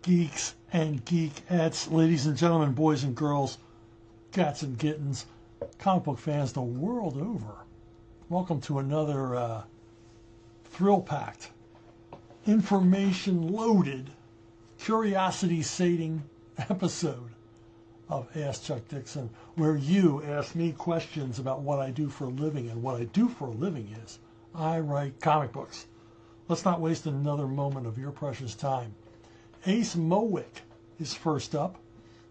geeks and geekettes, ladies and gentlemen, boys and girls, cats and kittens, comic book fans the world over. Welcome to another thrill-packed, information-loaded, curiosity-sating episode of Ask Chuck Dixon, where you ask me questions about what I do for a living, and what I do for a living is I write comic books. Let's not waste another moment of your precious time. Ace Mowick is first up,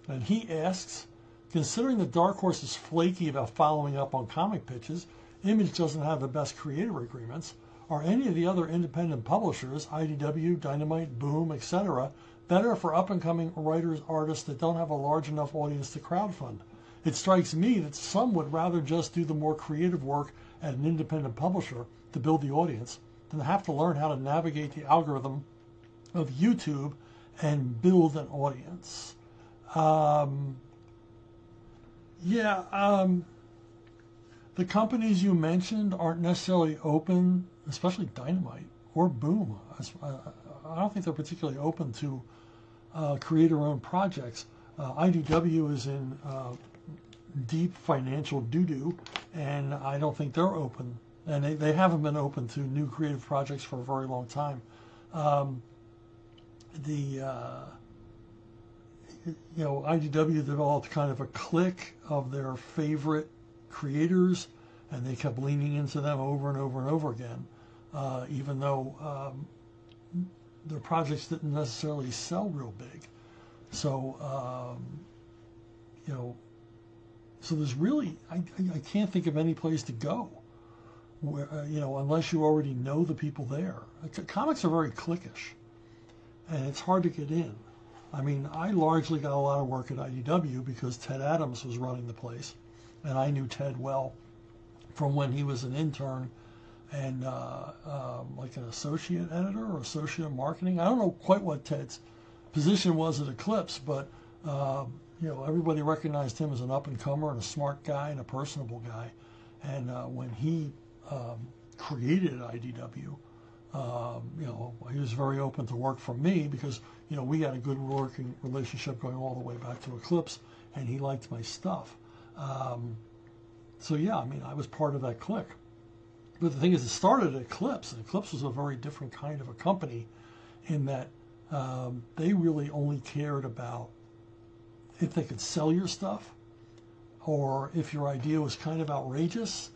and he asks, considering that Dark Horse is flaky about following up on comic pitches, Image doesn't have the best creator agreements, are any of the other independent publishers, IDW, Dynamite, Boom, etc., better for up-and-coming writers, artists that don't have a large enough audience to crowdfund? It strikes me that some would rather just do the more creative work at an independent publisher to build the audience than have to learn how to navigate the algorithm of YouTube and build an audience. The companies you mentioned aren't necessarily open, especially Dynamite or Boom. I don't think they're particularly open to creator-owned projects. IDW is in deep financial doo-doo, and I don't think they're open. And they haven't been open to new creative projects for a very long time. IDW developed kind of a clique of their favorite creators, and they kept leaning into them over and over and over again, even though their projects didn't necessarily sell real big. So, so there's really, I can't think of any place to go where, unless you already know the people there. Comics are very cliquish, and it's hard to get in. I mean, I largely got a lot of work at IDW because Ted Adams was running the place, and I knew Ted well from when he was an intern and like an associate editor or associate marketing. I don't know quite what Ted's position was at Eclipse, but everybody recognized him as an up-and-comer and a smart guy and a personable guy. And when he created IDW, he was very open to work for me because, we had a good working relationship going all the way back to Eclipse, and he liked my stuff. So yeah, I mean, I was part of that clique. But the thing is, it started at Eclipse, and Eclipse was a very different kind of a company in that they really only cared about if they could sell your stuff, or if your idea was kind of outrageous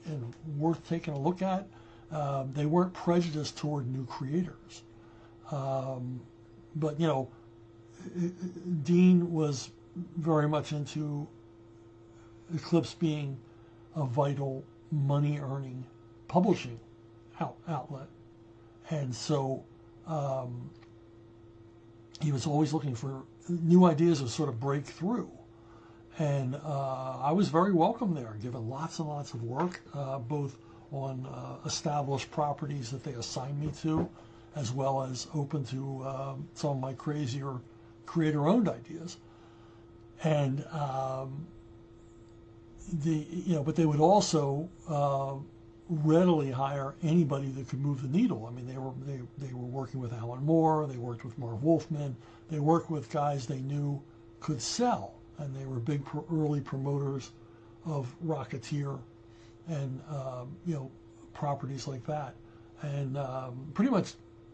and worth taking a look at. They weren't prejudiced toward new creators. But, Dean was very much into Eclipse being a vital money-earning publishing outlet. And so he was always looking for new ideas to sort of break through. And I was very welcome there, given lots and lots of work, both on established properties that they assigned me to, as well as open to some of my crazier creator-owned ideas. And but they would also readily hire anybody that could move the needle. I mean, they were working with Alan Moore, they worked with Marv Wolfman, they worked with guys they knew could sell, and they were big early promoters of Rocketeer and properties like that. And pretty much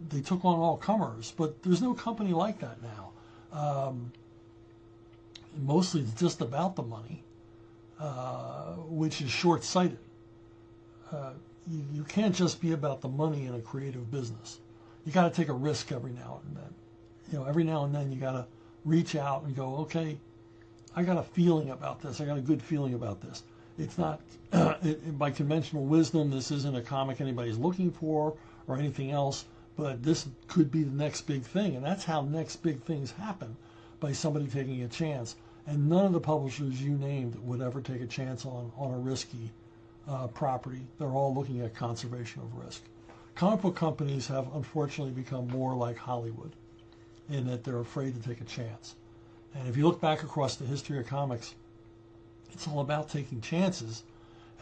they took on all comers, but there's no company like that now. Mostly it's just about the money, which is short-sighted. You can't just be about the money in a creative business. You got to take a risk every now and then. Every now and then you got to reach out and go, okay, I got a feeling about this. I got a good feeling about this. It's not, by conventional wisdom, this isn't a comic anybody's looking for or anything else, but this could be the next big thing. And that's how next big things happen, by somebody taking a chance. And none of the publishers you named would ever take a chance on a risky property. They're all looking at conservation of risk. Comic book companies have unfortunately become more like Hollywood in that they're afraid to take a chance. And if you look back across the history of comics, it's all about taking chances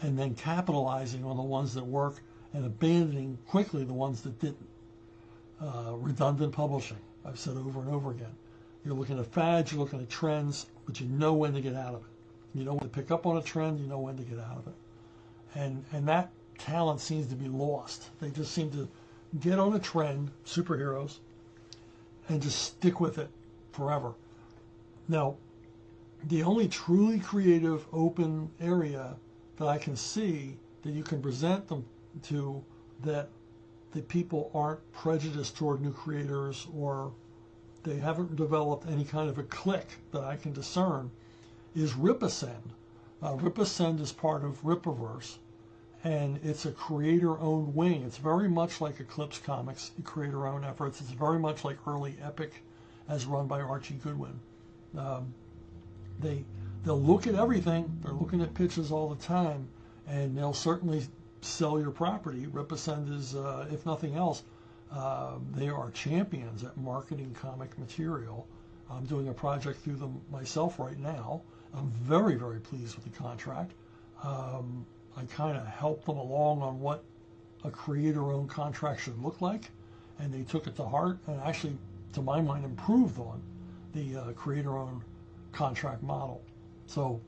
and then capitalizing on the ones that work and abandoning quickly the ones that didn't. redundant publishing. I've said over and over again. You're looking at fads, you're looking at trends, but you know when to get out of it. You know when to pick up on a trend, you know when to get out of it. And that talent seems to be lost. They just seem to get on a trend, superheroes, and just stick with it forever. Now, the only truly creative, open area that I can see that you can present them to, that the people aren't prejudiced toward new creators, or they haven't developed any kind of a clique that I can discern, is Ripascend. Ripascend is part of Ripaverse, and it's a creator-owned wing. It's very much like Eclipse Comics, creator-owned efforts. It's very much like early Epic, as run by Archie Goodwin. They'll look at everything. They're looking at pitches all the time, and they'll certainly sell your property. Ripascend is, if nothing else, they are champions at marketing comic material. I'm doing a project through them myself right now. I'm very, very pleased with the contract. I kind of helped them along on what a creator-owned contract should look like, and they took it to heart and actually, to my mind, improved on the creator-owned contract model. So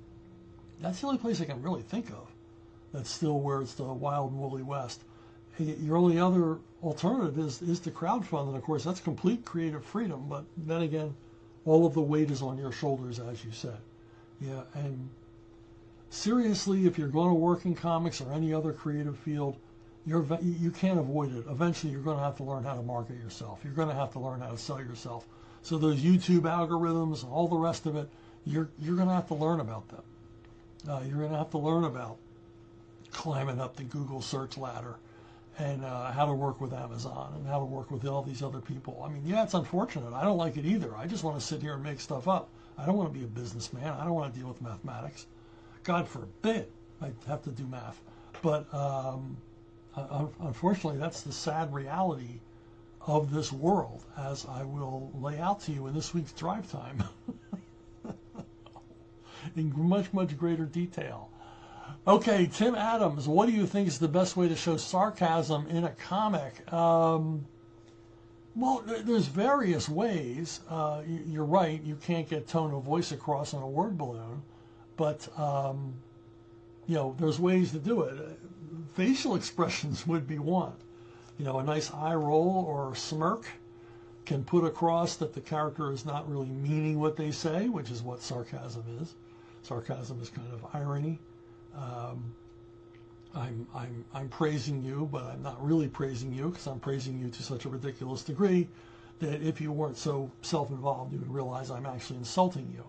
that's the only place I can really think of that's still where it's the wild and woolly west. Your only other alternative is to crowdfund, and of course that's complete creative freedom, but then again, all of the weight is on your shoulders, as you said. Yeah, and seriously, if you're going to work in comics or any other creative field, you can't avoid it. Eventually, you're going to have to learn how to market yourself. You're going to have to learn how to sell yourself. So those YouTube algorithms, all the rest of it, you're going to have to learn about them. You're going to have to learn about climbing up the Google search ladder, and how to work with Amazon, and how to work with all these other people. I mean, yeah, it's unfortunate. I don't like it either. I just want to sit here and make stuff up. I don't want to be a businessman. I don't want to deal with mathematics. God forbid I have to do math. But unfortunately, that's the sad reality of this world, as I will lay out to you in this week's Drive Time in much, much greater detail. Okay, Tim Adams, what do you think is the best way to show sarcasm in a comic? Well, there's various ways. You're right, you can't get tone of voice across on a word balloon, but there's ways to do it. Facial expressions would be one. A nice eye roll or smirk can put across that the character is not really meaning what they say, which is what sarcasm is. Sarcasm is kind of irony. I'm praising you, but I'm not really praising you, because I'm praising you to such a ridiculous degree that if you weren't so self-involved, you would realize I'm actually insulting you.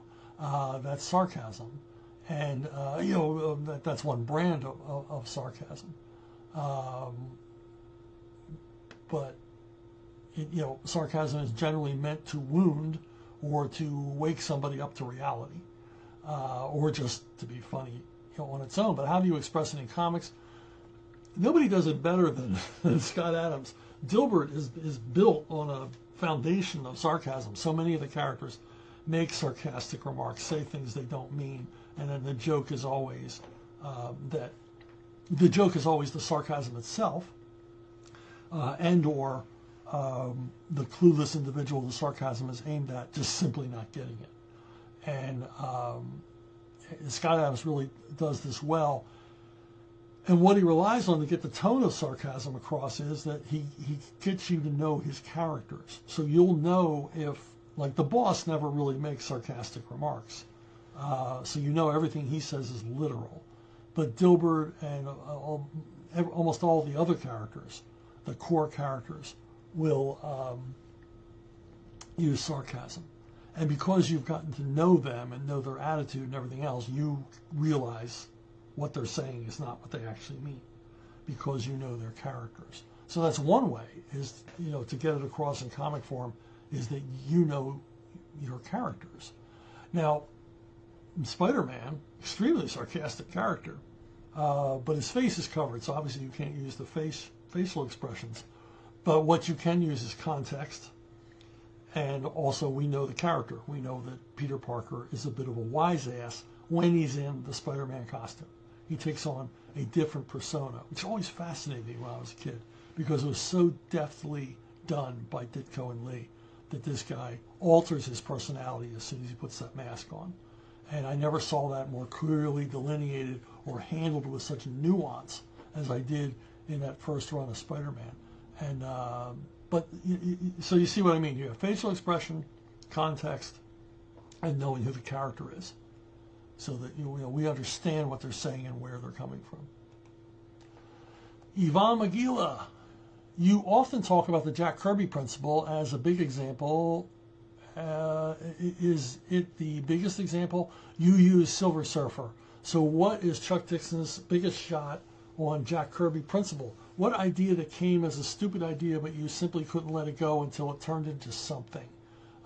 That's sarcasm, and that's one brand of sarcasm. But sarcasm is generally meant to wound or to wake somebody up to reality, or just to be funny on its own. But how do you express it in comics? Nobody does it better than Scott Adams. Dilbert is built on a foundation of sarcasm. So many of the characters make sarcastic remarks, say things they don't mean, and then the joke is always the sarcasm itself, and or the clueless individual the sarcasm is aimed at just simply not getting it. And Scott Adams really does this well. And what he relies on to get the tone of sarcasm across is that he gets you to know his characters. So you'll know if, like, the boss never really makes sarcastic remarks. So everything he says is literal. But Dilbert and almost all the other characters, the core characters, will use sarcasm. And because you've gotten to know them and know their attitude and everything else, you realize what they're saying is not what they actually mean, because you know their characters. So that's one way, is to get it across in comic form, is that you know your characters. Now, Spider-Man, extremely sarcastic character, but his face is covered, so obviously you can't use the facial expressions. But what you can use is context. And also, we know the character. We know that Peter Parker is a bit of a wise ass when he's in the Spider-Man costume. He takes on a different persona, which always fascinated me when I was a kid, because it was so deftly done by Ditko and Lee, that this guy alters his personality as soon as he puts that mask on. And I never saw that more clearly delineated or handled with such nuance as I did in that first run of Spider-Man. And so you see what I mean. You have facial expression, context, and knowing who the character is, so that we understand what they're saying and where they're coming from. Yvonne Magila, you often talk about the Jack Kirby principle as a big example. Is it the biggest example? You use Silver Surfer. So what is Chuck Dixon's biggest shot on Jack Kirby principle? What idea that came as a stupid idea, but you simply couldn't let it go until it turned into something?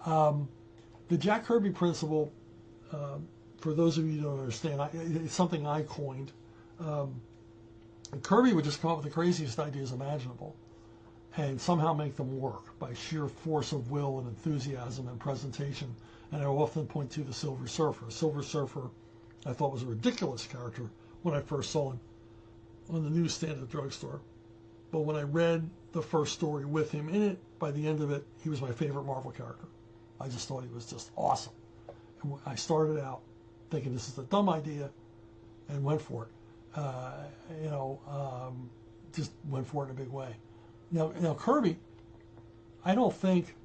The Jack Kirby principle, for those of you who don't understand, it's something I coined. Kirby would just come up with the craziest ideas imaginable and somehow make them work by sheer force of will and enthusiasm and presentation. And I often point to the Silver Surfer. Silver Surfer, I thought, was a ridiculous character when I first saw him on the newsstand at the drugstore. But when I read the first story with him in it, by the end of it, he was my favorite Marvel character. I just thought he was just awesome. And I started out thinking this is a dumb idea and went for it. Just went for it in a big way. Now Kirby, I don't think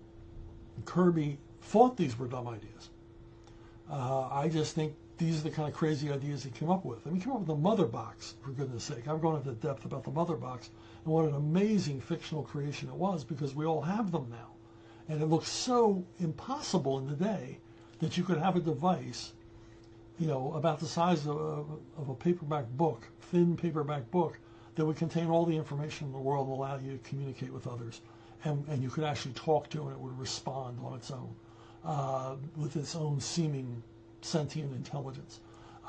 Kirby thought these were dumb ideas. I just think these are the kind of crazy ideas he came up with. I mean, he came up with the Mother Box, for goodness sake. I've gone into depth about the Mother Box and what an amazing fictional creation it was, because we all have them now. And it looks so impossible in the day that you could have a device, about the size of a paperback book, thin paperback book, that would contain all the information in the world and allow you to communicate with others. And you could actually talk to, and it would respond on its own, with its own seeming sentient intelligence.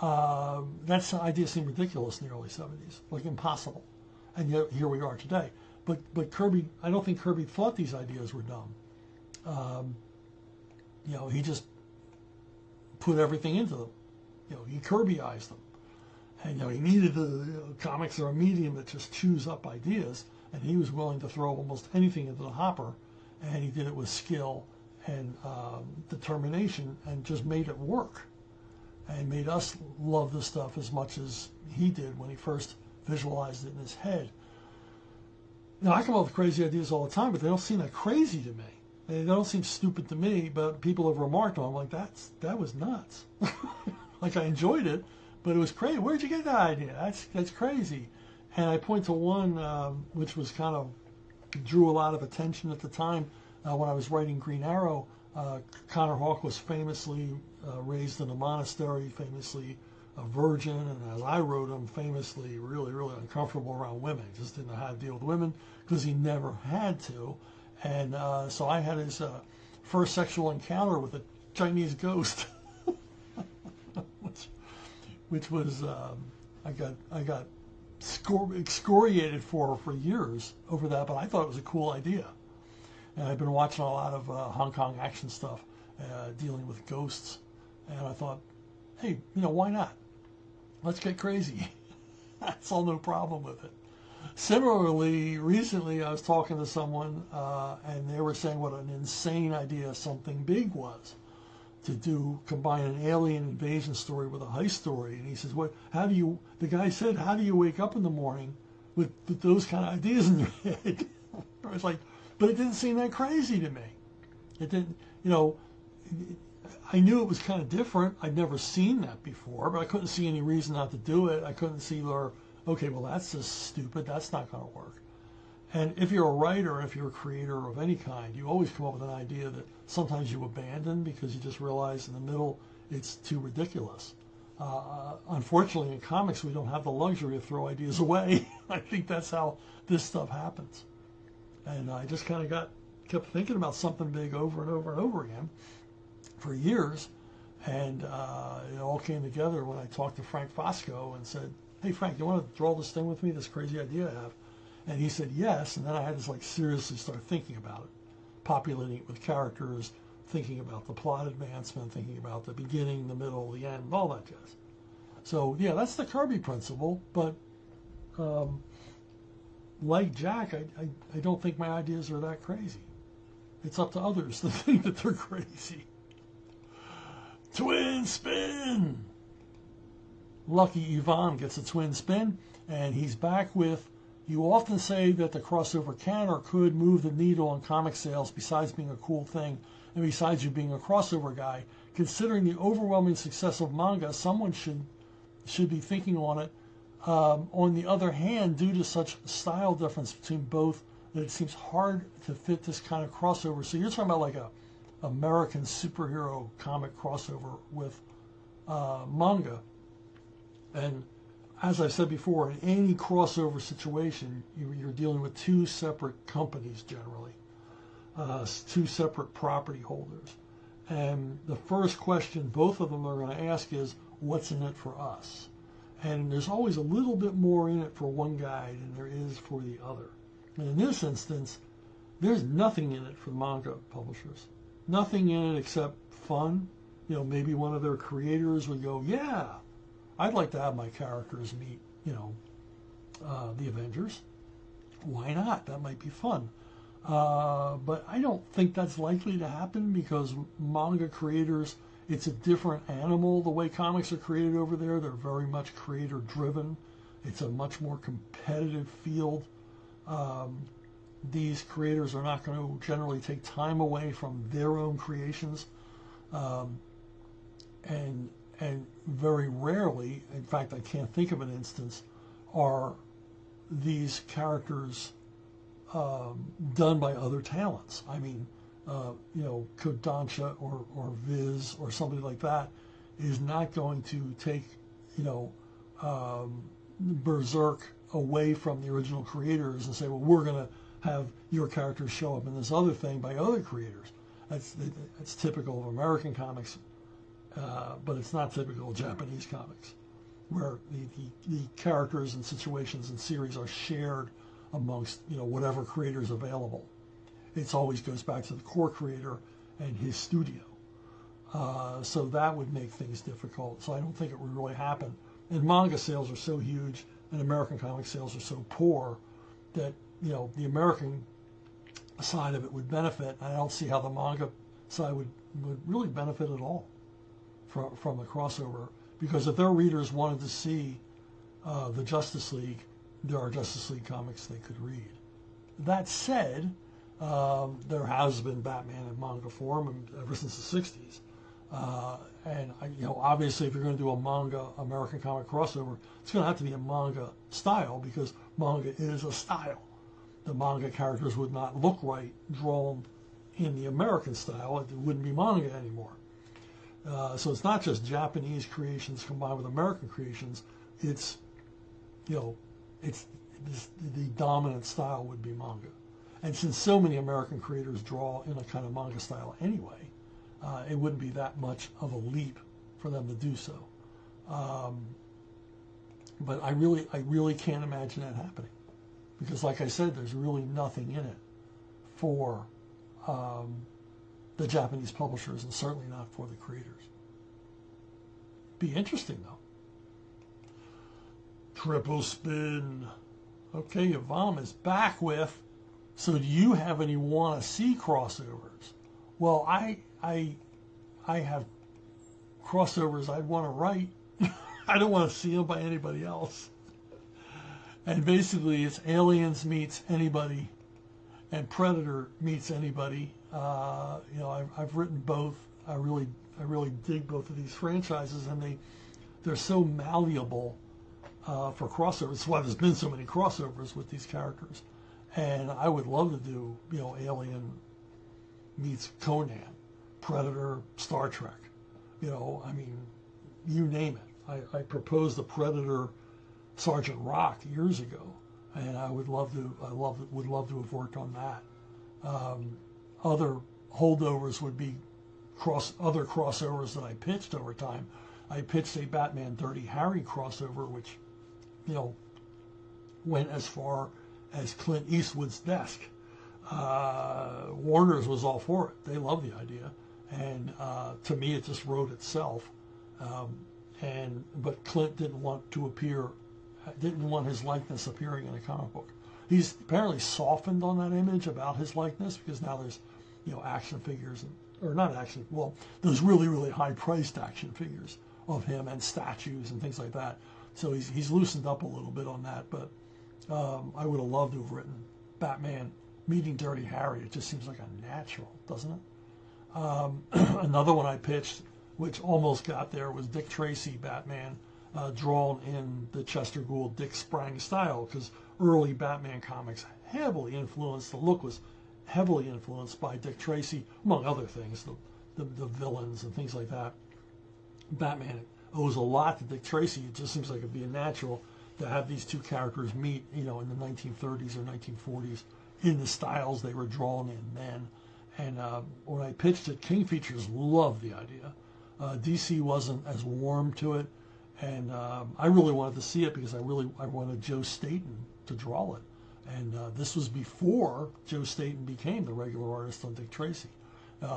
That idea seemed ridiculous in the early 70s, like impossible. And yet here we are today. But Kirby, I don't think Kirby thought these ideas were dumb. He just put everything into them. He Kirbyized them. And he needed comics are a medium that just chews up ideas, and he was willing to throw almost anything into the hopper, and he did it with skill and determination, and just made it work, and made us love this stuff as much as he did when he first visualized it in his head. Now, I come up with crazy ideas all the time, but they don't seem that crazy to me. They don't seem stupid to me, but people have remarked on them like, that was nuts. Like, I enjoyed it, but it was crazy. Where'd you get that idea? That's crazy. And I point to one which was kind of drew a lot of attention at the time when I was writing Green Arrow. Connor Hawke was famously raised in a monastery, famously a virgin, and as I wrote him, famously really, really uncomfortable around women. Just didn't know how to deal with women because he never had to. And so I had his first sexual encounter with a Chinese ghost, which was I got excoriated for years over that, but I thought it was a cool idea. And I've been watching a lot of Hong Kong action stuff dealing with ghosts, and I thought, hey, why not? Let's get crazy. That's all, no problem with it. Similarly, recently I was talking to someone, and they were saying what an insane idea Something Big was, to combine an alien invasion story with a heist story. And he says, the guy said, how do you wake up in the morning with those kind of ideas in your head? I was like, but it didn't seem that crazy to me. It didn't, I knew it was kind of different. I'd never seen that before, but I couldn't see any reason not to do it. I couldn't see okay, well, that's just stupid. That's not going to work. And if you're a writer, if you're a creator of any kind, you always come up with an idea that sometimes you abandon because you just realize in the middle it's too ridiculous. Unfortunately, in comics, we don't have the luxury to throw ideas away. I think that's how this stuff happens. And I just kind of kept thinking about Something Big over and over and over again for years. And it all came together when I talked to Frank Fosco and said, hey, Frank, you want to draw this thing with me, this crazy idea I have? And he said yes, and then I had to seriously start thinking about it, populating it with characters, thinking about the plot advancement, thinking about the beginning, the middle, the end, all that jazz. So yeah, that's the Kirby principle, but like Jack, I don't think my ideas are that crazy. It's up to others to think that they're crazy. Twin spin! Lucky Yvonne gets a twin spin, and he's back with, you often say that the crossover can or could move the needle on comic sales besides being a cool thing, and besides you being a crossover guy. Considering the overwhelming success of manga, someone should be thinking on it. On the other hand, due to such style difference between both, that it seems hard to fit this kind of crossover. So you're talking about like a American superhero comic crossover with manga. And as I said before, in any crossover situation, you're dealing with two separate companies generally, two separate property holders. And the first question both of them are going to ask is, what's in it for us? And there's always a little bit more in it for one guy than there is for the other. And in this instance, there's nothing in it for the manga publishers. Nothing in it except fun. You know, maybe one of their creators would go, yeah, I'd like to have my characters meet, you know, the Avengers. Why not? That might be fun. But I don't think that's likely to happen because manga creators, it's a different animal. The way comics are created over there, they're very much creator driven. It's a much more competitive field. These creators are not going to generally take time away from their own creations. And very rarely, in fact, I can't think of an instance, are these characters done by other talents. I mean, you know, Kodansha or Viz or somebody like that is not going to take, you know, Berserk away from the original creators and say, well, we're going to have your characters show up in this other thing by other creators. That's typical of American comics, but it's not typical of Japanese comics, where the characters and situations and series are shared amongst, you know, whatever creators available. It always goes back to the core creator and his studio. So that would make things difficult. So I don't think it would really happen. And manga sales are so huge and American comic sales are so poor that, you know, the American side of it would benefit. I don't see how the manga side would really benefit at all from the crossover. Because if their readers wanted to see the Justice League, there are Justice League comics they could read. That said, there has been Batman in manga form ever since the 60s. And you know, obviously, if you're going to do a manga American comic crossover, it's going to have to be a manga style because manga is a style. The manga characters would not look right drawn in the American style. It wouldn't be manga anymore. So it's not just Japanese creations combined with American creations. It's, you know, the dominant style would be manga. And since so many American creators draw in a kind of manga style anyway, it wouldn't be that much of a leap for them to do so. But I really can't imagine that happening. Because like I said, there's really nothing in it for the Japanese publishers and certainly not for the creators. Be interesting though. Triple spin. Okay, Yvonne is back with, so do you have any want to see crossovers? Well, I have crossovers I'd want to write. I don't want to see them by anybody else. And basically it's Aliens meets anybody and Predator meets anybody. You know, I've written both. I really dig both of these franchises, and they're so malleable for crossovers. That's why there's been so many crossovers with these characters. And I would love to do, you know, Alien meets Conan, Predator, Star Trek. You know, I mean, you name it. I proposed the Predator Sergeant Rock years ago, and I would love to have worked on that. Other holdovers would be other crossovers that I pitched over time. I pitched a Batman Dirty Harry crossover, which, you know, went as far as Clint Eastwood's desk. Warner's was all for it. They loved the idea, and to me, it just wrote itself. But Clint didn't want his likeness appearing in a comic book. he's apparently softened on that image about his likeness, because now there's, action figures, or not action, well, those really, really high-priced action figures of him and statues and things like that. So he's loosened up a little bit on that, but I would have loved to have written Batman meeting Dirty Harry. It just seems like a natural, doesn't it? Another one I pitched, which almost got there, was Dick Tracy Batman, drawn in the Chester Gould Dick Sprang style, because early Batman comics heavily influenced, the look was heavily influenced by Dick Tracy, among other things, the villains and things like that. Batman owes a lot to Dick Tracy. It just seems like it'd be a natural to have these two characters meet, in the 1930s or 1940s, in the styles they were drawn in then. And when I pitched it, King Features loved the idea. DC wasn't as warm to it, and I really wanted to see it because I wanted Joe Staton to draw it. And this was before Joe Staton became the regular artist on Dick Tracy,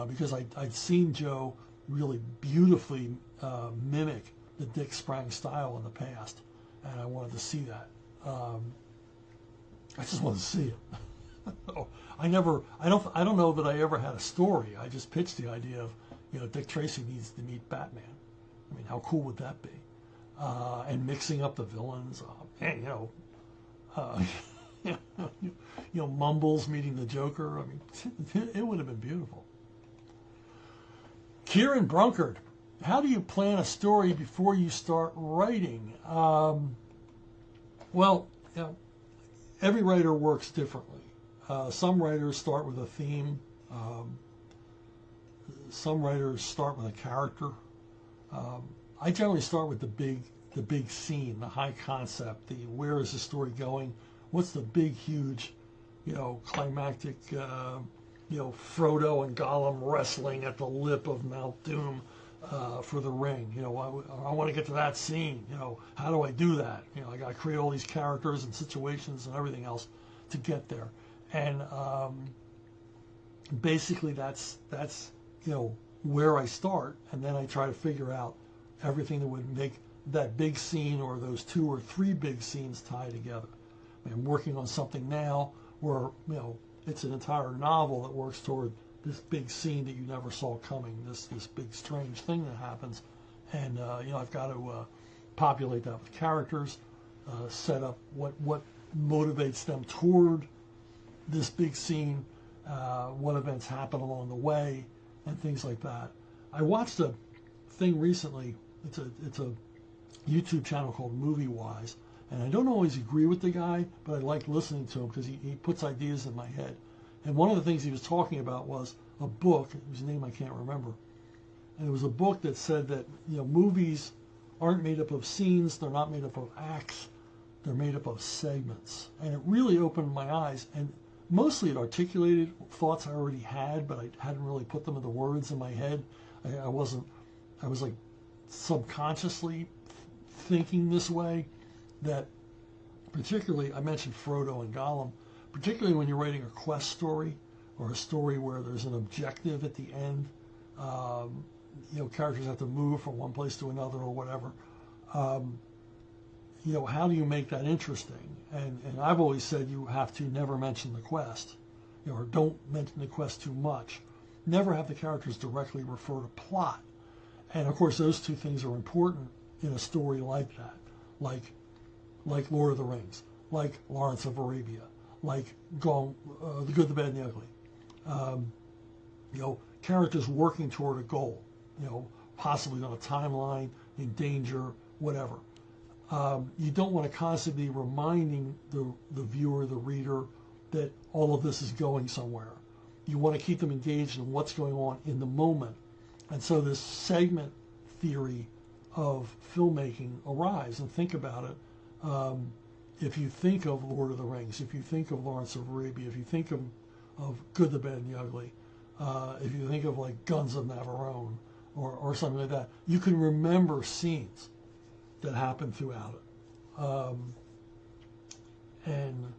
because I'd seen Joe really beautifully mimic the Dick Sprang style in the past, and I wanted to see that. I just wanted to see it. I don't know that I ever had a story. I just pitched the idea of, Dick Tracy needs to meet Batman. I mean, how cool would that be? And mixing up the villains, and Mumbles meeting the Joker. I mean, it would have been beautiful. Kieran Brunkard, how do you plan a story before you start writing? Well, every writer works differently. Some writers start with a theme. Some writers start with a character. I generally start with the big scene, the high concept, the where is the story going, what's the big, huge, climactic, Frodo and Gollum wrestling at the lip of Mount Doom for the ring. I want to get to that scene. How do I do that? I got to create all these characters and situations and everything else to get there. And basically that's where I start, and then I try to figure out everything that would make that big scene or those 2 or 3 big scenes tie together. I'm working on something now where it's an entire novel that works toward this big scene that you never saw coming, this big strange thing that happens, and I've got to populate that with characters, set up what motivates them toward this big scene, what events happen along the way, and things like that. I watched a thing recently. It's a YouTube channel called Movie Wise, and I don't always agree with the guy, but I like listening to him because he puts ideas in my head. And one of the things he was talking about was a book, whose name I can't remember, and it was a book that said that movies aren't made up of scenes, they're not made up of acts, they're made up of segments. And it really opened my eyes, and mostly it articulated thoughts I already had, but I hadn't really put them into words in my head. I was like subconsciously thinking this way, that particularly, I mentioned Frodo and Gollum, particularly when you're writing a quest story or a story where there's an objective at the end, characters have to move from one place to another or whatever. How do you make that interesting? And I've always said you have to never mention the quest, or don't mention the quest too much. Never have the characters directly refer to plot. And of course, those two things are important in a story like that, like Lord of the Rings, like Lawrence of Arabia, like The Good, the Bad, and the Ugly. Characters working toward a goal, possibly on a timeline, in danger, whatever. You don't want to constantly be reminding the viewer, the reader, that all of this is going somewhere. You want to keep them engaged in what's going on in the moment. And so this segment theory of filmmaking arrives. And think about it. If you think of Lord of the Rings, if you think of Lawrence of Arabia, if you think of Good, the Bad, and the Ugly, if you think of like Guns of Navarone or something like that, you can remember scenes that happen throughout it. And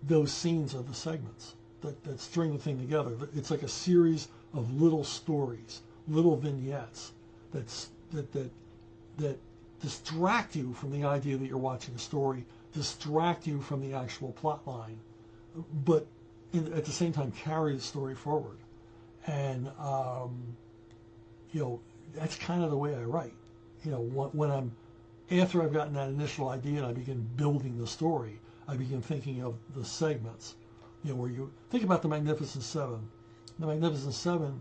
those scenes are the segments that string the thing together. It's like a series of little stories, little vignettes that distract you from the idea that you're watching a story, distract you from the actual plot line, but at the same time carry the story forward. And that's kind of the way I write. When after I've gotten that initial idea and I begin building the story, I begin thinking of the segments. Where you think about the Magnificent Seven. The Magnificent Seven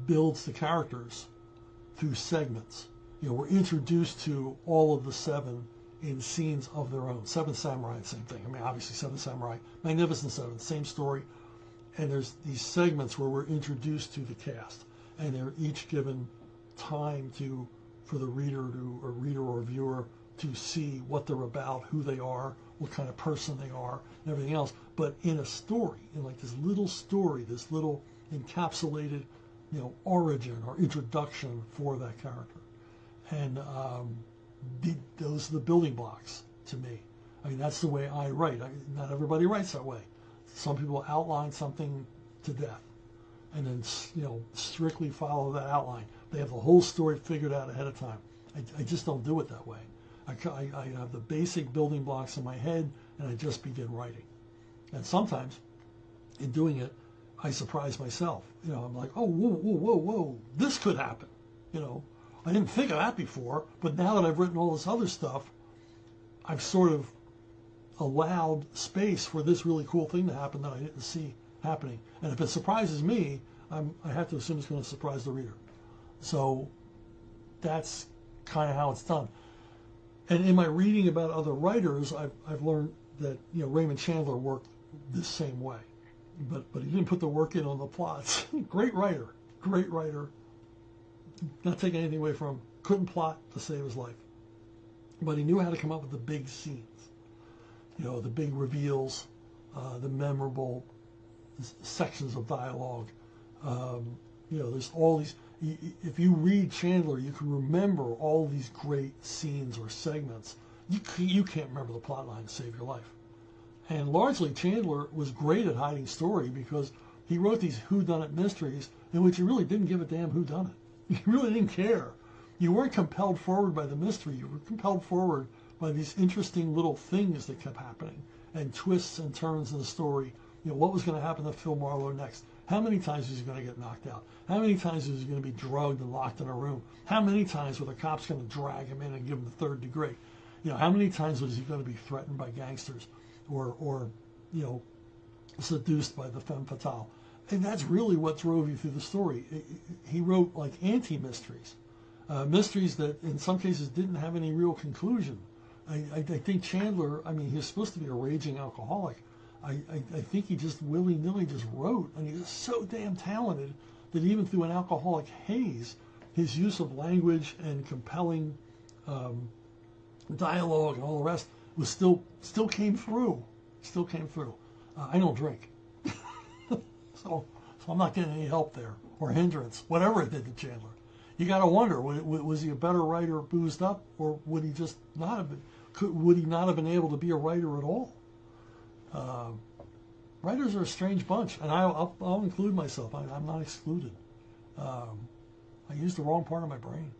builds the characters through segments. We're introduced to all of the seven in scenes of their own. Seven Samurai, same thing. I mean, obviously Seven Samurai, Magnificent Seven, same story. And there's these segments where we're introduced to the cast, and they're each given time for the reader or viewer to see what they're about, who they are, what kind of person they are, and everything else. But in a story, in like this little story, this little encapsulated, origin or introduction for that character. And those are the building blocks to me. I mean, that's the way I write. Not everybody writes that way. Some people outline something to death and then, strictly follow that outline. They have the whole story figured out ahead of time. I just don't do it that way. I have the basic building blocks in my head, and I just begin writing. And sometimes, in doing it, I surprise myself. I'm like, oh, whoa, this could happen. I didn't think of that before, but now that I've written all this other stuff, I've sort of allowed space for this really cool thing to happen that I didn't see happening. And if it surprises me, I have to assume it's going to surprise the reader. So that's kind of how it's done. And in my reading about other writers, I've learned that Raymond Chandler worked this same way, but he didn't put the work in on the plots. Great writer. Not taking anything away from him. Couldn't plot to save his life, but he knew how to come up with the big scenes. The big reveals, the memorable sections of dialogue. There's all these. If you read Chandler, you can remember all these great scenes or segments. You can't remember the plot line to save your life. And largely, Chandler was great at hiding story because he wrote these whodunit mysteries in which you really didn't give a damn whodunit. You really didn't care. You weren't compelled forward by the mystery. You were compelled forward by these interesting little things that kept happening and twists and turns in the story. What was going to happen to Phil Marlowe next? How many times was he going to get knocked out? How many times was he going to be drugged and locked in a room? How many times were the cops going to drag him in and give him the third degree? How many times was he going to be threatened by gangsters or seduced by the femme fatale? And that's really what drove you through the story. He wrote like anti-mysteries, mysteries that in some cases didn't have any real conclusion. I think Chandler, he was supposed to be a raging alcoholic. I think he just willy-nilly just wrote, and he's so damn talented that even through an alcoholic haze, his use of language and compelling dialogue and all the rest was still came through. I don't drink, so I'm not getting any help there or hindrance, whatever it did to Chandler. You got to wonder, was he a better writer boozed up, or would he just not have been? Would he not have been able to be a writer at all? Writers are a strange bunch, and I'll include myself. I'm not excluded. I used the wrong part of my brain.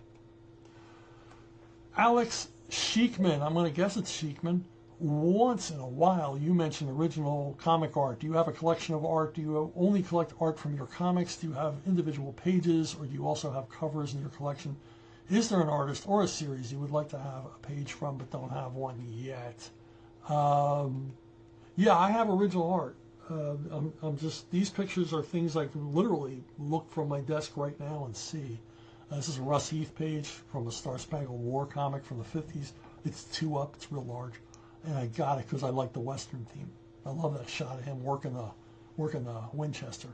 Alex Sheikman, I'm going to guess it's Sheikman. Once in a while, you mention original comic art. Do you have a collection of art? Do you only collect art from your comics? Do you have individual pages, or do you also have covers in your collection? Is there an artist or a series you would like to have a page from but don't have one yet? Yeah, I have original art. I'm just, these pictures are things I can literally look from my desk right now and see. This is a Russ Heath page from a Star Spangled War comic from the 50s. It's 2 up, it's real large. And I got it because I like the Western theme. I love that shot of him working the Winchester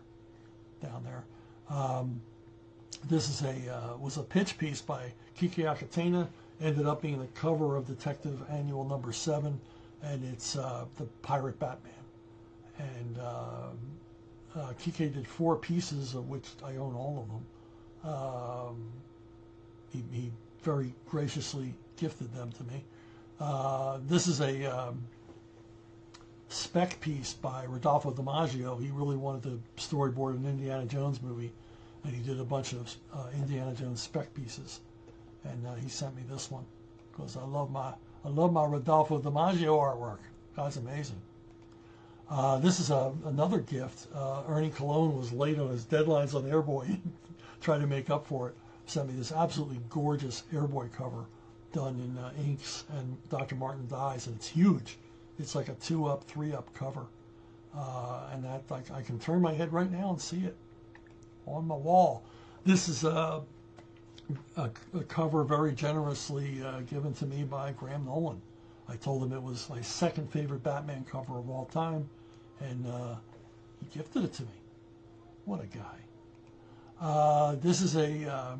down there. This is was a pitch piece by Kiki Akitana. Ended up being the cover of Detective Annual number 7, and it's the Pirate Batman. And Kiki did 4 pieces, of which I own all of them. He very graciously gifted them to me. This is a spec piece by Rodolfo DiMaggio. He really wanted to storyboard an Indiana Jones movie, and he did a bunch of Indiana Jones spec pieces. And he sent me this one because I love I love my Rodolfo DiMaggio artwork. That's amazing. This is another gift. Ernie Colon was late on his deadlines on Airboy, trying to make up for it. Sent me this absolutely gorgeous Airboy cover done in inks and Dr. Martin dyes, and it's huge. It's like a 2-up, 3-up cover. And that I can turn my head right now and see it on my wall. This is a cover very generously given to me by Graham Nolan. I told him it was my second favorite Batman cover of all time, and he gifted it to me. What a guy. This is a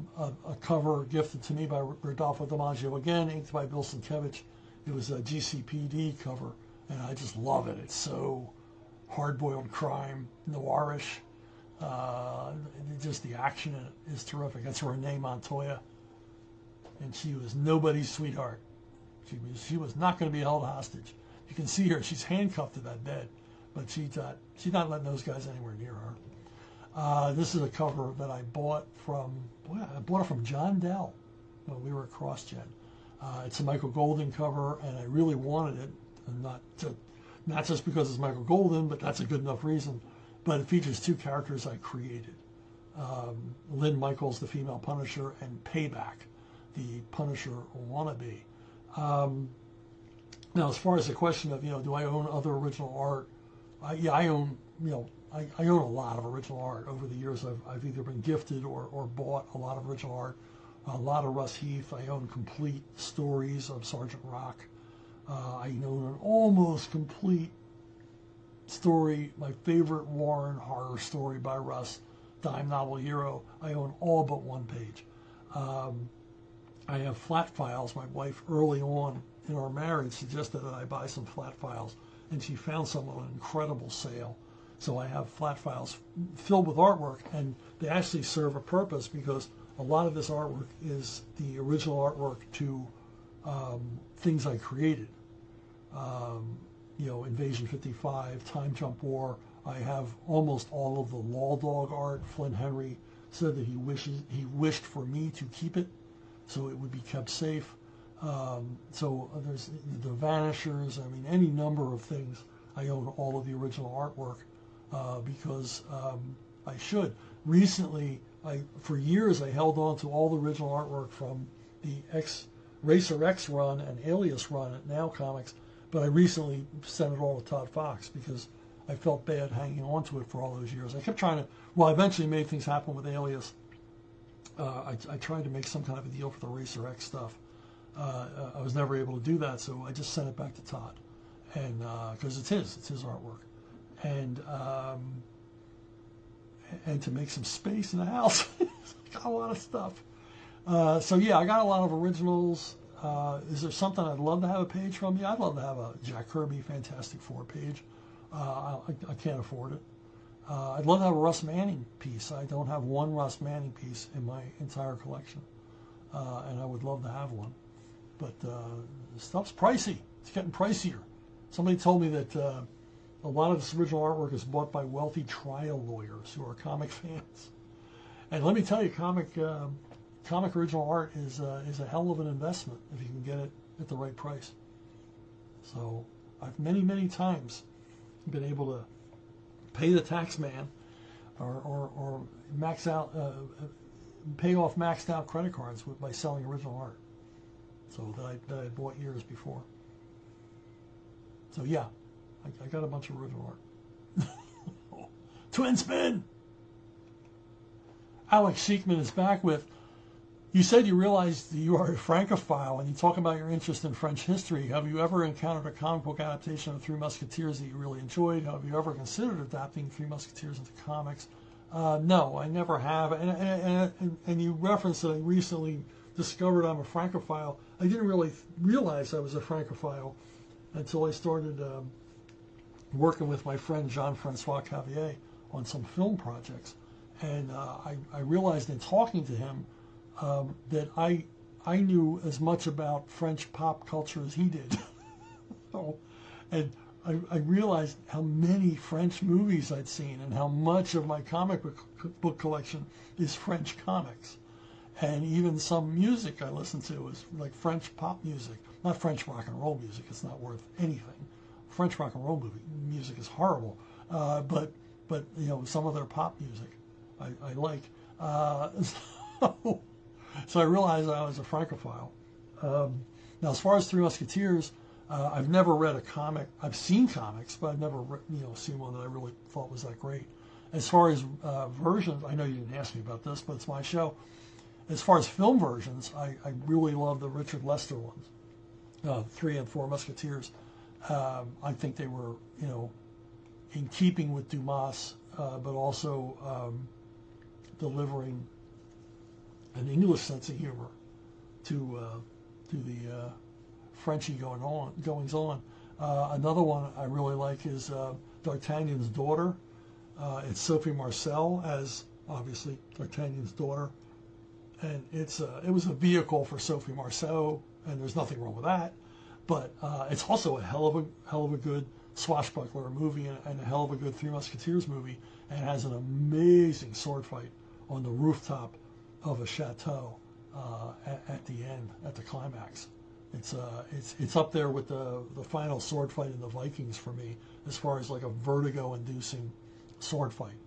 cover gifted to me by Rodolfo DiMaggio, again, inked by Bill Sienkiewicz. It was a GCPD cover, and I just love it. It's so hard-boiled crime, noirish. Just the action in it is terrific. That's Renee Montoya, and she was nobody's sweetheart. She was not going to be held hostage. You can see her; she's handcuffed to that bed, but she's not letting those guys anywhere near her. This is a cover that I bought from it from John Dell when we were at CrossGen. It's a Michael Golden cover, and I really wanted it, and not just because it's Michael Golden, but that's a good enough reason. But it features two characters I created. Lynn Michaels, the female Punisher, and Payback, the Punisher wannabe. Now, as far as the question of, do I own other original art? I own, I own a lot of original art. Over the years, I've either been gifted or bought a lot of original art. A lot of Russ Heath. I own complete stories of Sergeant Rock. I own an almost complete story, my favorite Warren horror story by Russ, Dime Novel Hero. I own all but one page. I have flat files. My wife, early on in our marriage, suggested that I buy some flat files, and she found some on an incredible sale. So I have flat files filled with artwork, and they actually serve a purpose because a lot of this artwork is the original artwork to things I created. Invasion 55, Time Jump War. I have almost all of the Law Dog art. Flynn Henry said that he wished for me to keep it, so it would be kept safe. So there's the Vanishers. I mean, any number of things. I own all of the original artwork because I should. Recently, for years, I held on to all the original artwork from the Racer X run and Alias run at Now Comics, but I recently sent it all to Todd Fox because I felt bad hanging on to it for all those years. I kept trying to, I eventually made things happen with Alias. I tried to make some kind of a deal for the Racer X stuff. I was never able to do that, so I just sent it back to Todd, and because it's his artwork, and to make some space in the house. Got a lot of stuff. So yeah, I got a lot of originals. Is there something I'd love to have a page from? Yeah, I'd love to have a Jack Kirby Fantastic Four page. I can't afford it. I'd love to have a Russ Manning piece. I don't have one Russ Manning piece in my entire collection, and I would love to have one. But the stuff's pricey. It's getting pricier. Somebody told me that a lot of this original artwork is bought by wealthy trial lawyers who are comic fans. And let me tell you, comic original art is a hell of an investment if you can get it at the right price. So I've many times been able to pay the tax man or max out, pay off maxed out credit cards by selling original art. So that I bought years before. So yeah, I got a bunch of original art. Twin spin! Alex Sheikman is back with, you said you realized that you are a Francophile and you talk about your interest in French history. Have you ever encountered a comic book adaptation of Three Musketeers that you really enjoyed? Have you ever considered adapting Three Musketeers into comics? No, I never have. And you referenced that I recently discovered I'm a Francophile. I didn't really realize I was a Francophile until I started working with my friend Jean-Francois Cavier on some film projects. And I realized in talking to him that I knew as much about French pop culture as he did. And I realized how many French movies I'd seen and how much of my comic book collection is French comics. And even some music I listen to is like French pop music. not French rock and roll music. It's not worth anything. French rock and roll music is horrible, but you know, some of their pop music I like. So I realized I was a Francophile. Now, as far as Three Musketeers, I've never read a comic. I've seen comics, but I've never seen one that I really thought was that great. As far as versions, I know you didn't ask me about this, but it's my show. As far as film versions, I really love the Richard Lester ones, Three and Four Musketeers. I think they were, you know, in keeping with Dumas, but also delivering an English sense of humor to the Frenchy goings on. Another one I really like is D'Artagnan's daughter. It's Sophie Marceau as obviously D'Artagnan's daughter, and it was a vehicle for Sophie Marceau, and there's nothing wrong with that. But it's also a hell of a good swashbuckler movie and a hell of a good Three Musketeers movie, and it has an amazing sword fight on the rooftop of a chateau at the end, at the climax. It's up there with the final sword fight in the Vikings for me, as far as like a vertigo-inducing sword fight.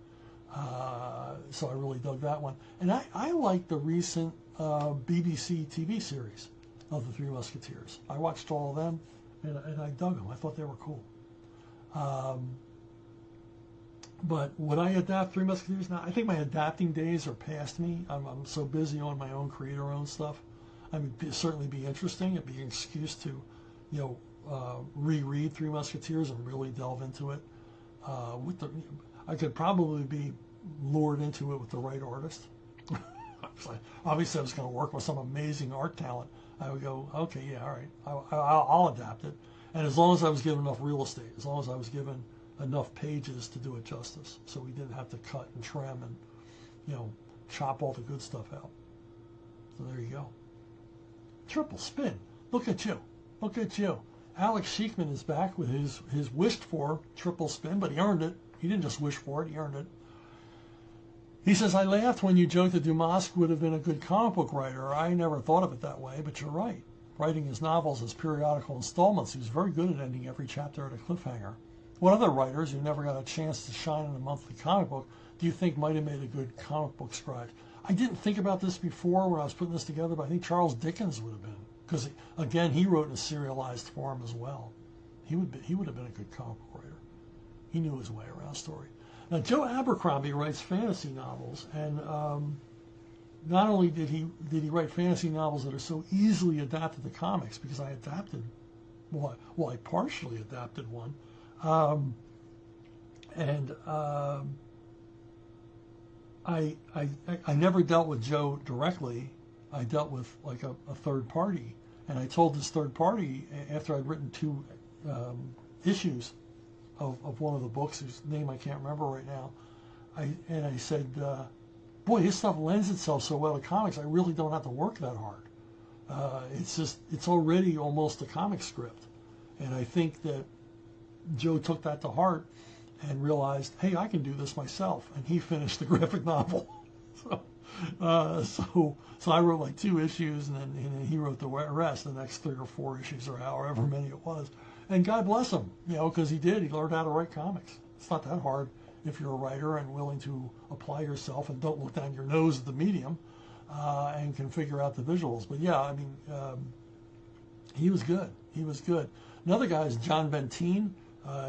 So I really dug that one, and I like the recent BBC TV series of the Three Musketeers. I watched all of them, and I dug them. I thought they were cool. But would I adapt Three Musketeers now? I think my adapting days are past me. I'm so busy on my own creator-owned stuff. I mean, it'd certainly be interesting. It'd be an excuse to, you know, reread Three Musketeers and really delve into it. I could probably be lured into it with the right artist. Obviously, I was going to work with some amazing art talent. I would go, okay, yeah, all right, I'll adapt it. And as long as I was given enough real estate, as long as I was given enough pages to do it justice, so we didn't have to cut and trim and, you know, chop all the good stuff out. So there you go. Triple spin. Look at you. Look at you. Alex Sheikman is back with his wished for triple spin, but he earned it. He didn't just wish for it, he earned it. He says, I laughed when you joked that Dumas would have been a good comic book writer. I never thought of it that way, but you're right. Writing his novels as periodical installments, he was very good at ending every chapter at a cliffhanger. What other writers who never got a chance to shine in a monthly comic book do you think might have made a good comic book scribe? I didn't think about this before when I was putting this together, but I think Charles Dickens would have been, because again, he wrote in a serialized form as well. He would have been a good comic book writer. He knew his way around story. Now, Joe Abercrombie writes fantasy novels, and not only did he write fantasy novels that are so easily adapted to comics, because I adapted, I partially adapted one, I never dealt with Joe directly. I dealt with like a third party, and I told this third party after I'd written 2 issues of one of the books whose name I can't remember right now. I said, boy, this stuff lends itself so well to comics. I really don't have to work that hard. It's already almost a comic script. And I think that Joe took that to heart and realized, hey, I can do this myself. And he finished the graphic novel. So I wrote like 2 issues, and then he wrote the rest, the next 3 or 4 issues, or however many it was. And God bless him, you know, because he learned how to write comics. It's not that hard if you're a writer and willing to apply yourself and don't look down your nose at the medium, and can figure out the visuals. But yeah, I mean, he was good. He was good. Another guy is John Bentine.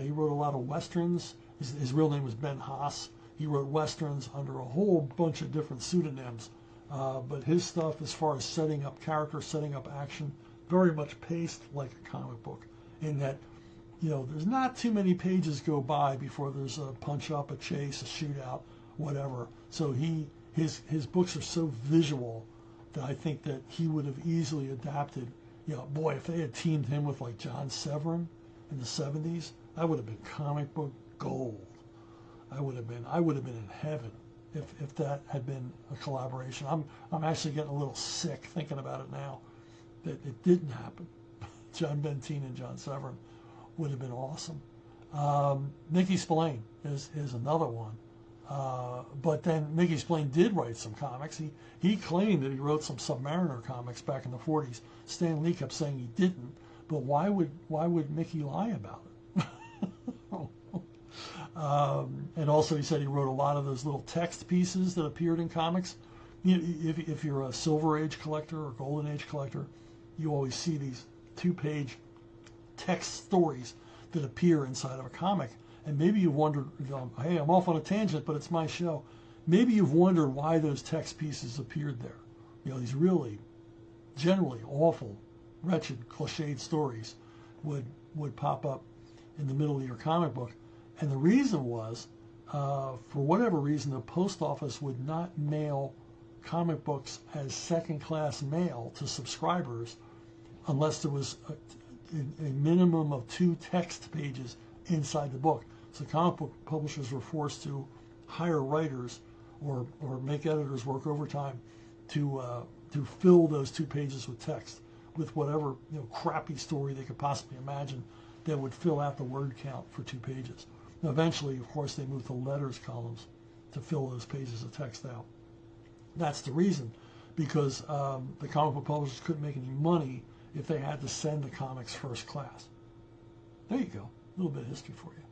He wrote a lot of Westerns. His real name was Ben Haas. He wrote Westerns under a whole bunch of different pseudonyms. But his stuff, as far as setting up character, setting up action, very much paced like a comic book, in that, you know, there's not too many pages go by before there's a punch up, a chase, a shootout, whatever. So his books are so visual that I think that he would have easily adapted. You know, boy, if they had teamed him with like John Severin in the 70s, that would have been comic book gold. I would have been in heaven if that had been a collaboration. I'm actually getting a little sick thinking about it now that it didn't happen. John Bentine and John Severin would have been awesome. Nikki Spillane is another one But then Mickey Spillane did write some comics. He claimed that he wrote some Submariner comics back in the 40s. Stan Lee kept saying he didn't. But why would Mickey lie about it? And also he said he wrote a lot of those little text pieces that appeared in comics. If you're a Silver Age collector or Golden Age collector, you always see these 2-page text stories that appear inside of a comic. And maybe you've wondered, hey, I'm off on a tangent, but it's my show. Maybe you've wondered why those text pieces appeared there. These really, generally awful, wretched, cliched stories would pop up in the middle of your comic book. And the reason was, for whatever reason, the post office would not mail comic books as second-class mail to subscribers unless there was a minimum of 2 text pages inside the book. So comic book publishers were forced to hire writers or make editors work overtime to fill those 2 pages with text, with whatever crappy story they could possibly imagine that would fill out the word count for 2 pages. Now, eventually, of course, they moved to letters columns to fill those pages of text out. That's the reason, because the comic book publishers couldn't make any money if they had to send the comics first class. There you go. A little bit of history for you.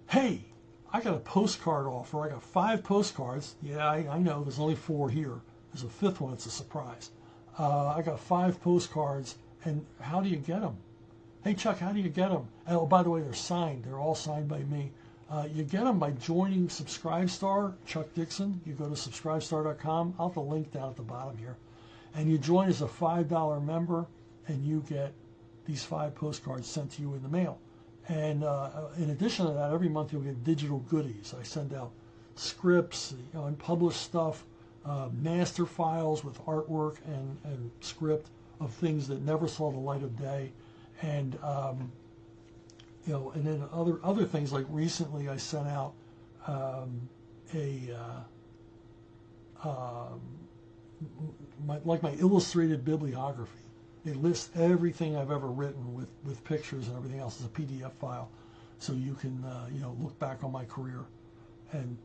Hey, I got a postcard offer. I got 5 postcards. Yeah, I know. There's only 4 here. There's a 5th one. It's a surprise. I got 5 postcards, and how do you get them? Hey, Chuck, how do you get them? Oh, by the way, they're signed. They're all signed by me. You get them by joining Subscribestar, Chuck Dixon. You go to subscribestar.com. I'll have the link down at the bottom here. And you join as a $5 member, and you get these 5 postcards sent to you in the mail. And in addition to that, every month you'll get digital goodies. I send out scripts, unpublished stuff, master files with artwork and script of things that never saw the light of day. And and then other things, like recently I sent out my illustrated bibliography. It lists everything I've ever written with pictures and everything else as a PDF file, so you can look back on my career and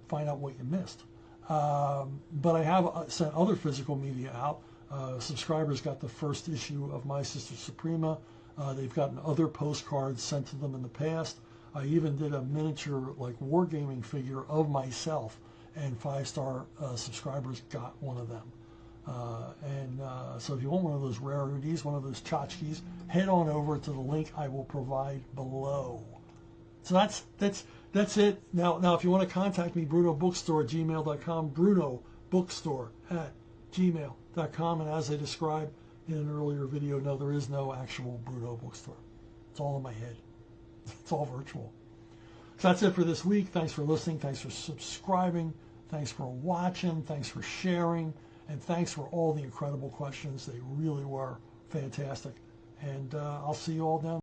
find out what you missed. But I have sent other physical media out. Subscribers got the first issue of My Sister Suprema. They've gotten other postcards sent to them in the past. I even did a miniature wargaming figure of myself, and 5-star subscribers got one of them. So if you want one of those rarities, one of those tchotchkes, head on over to the link I will provide below. So that's it. Now if you want to contact me, brunobookstore@gmail.com, brunobookstore@gmail.com, and as I described in an earlier video, no, there is no actual Bruno Bookstore. It's all in my head. It's all virtual. So that's it for this week. Thanks for listening. Thanks for subscribing. Thanks for watching. Thanks for sharing. And thanks for all the incredible questions. They really were fantastic. And I'll see you all down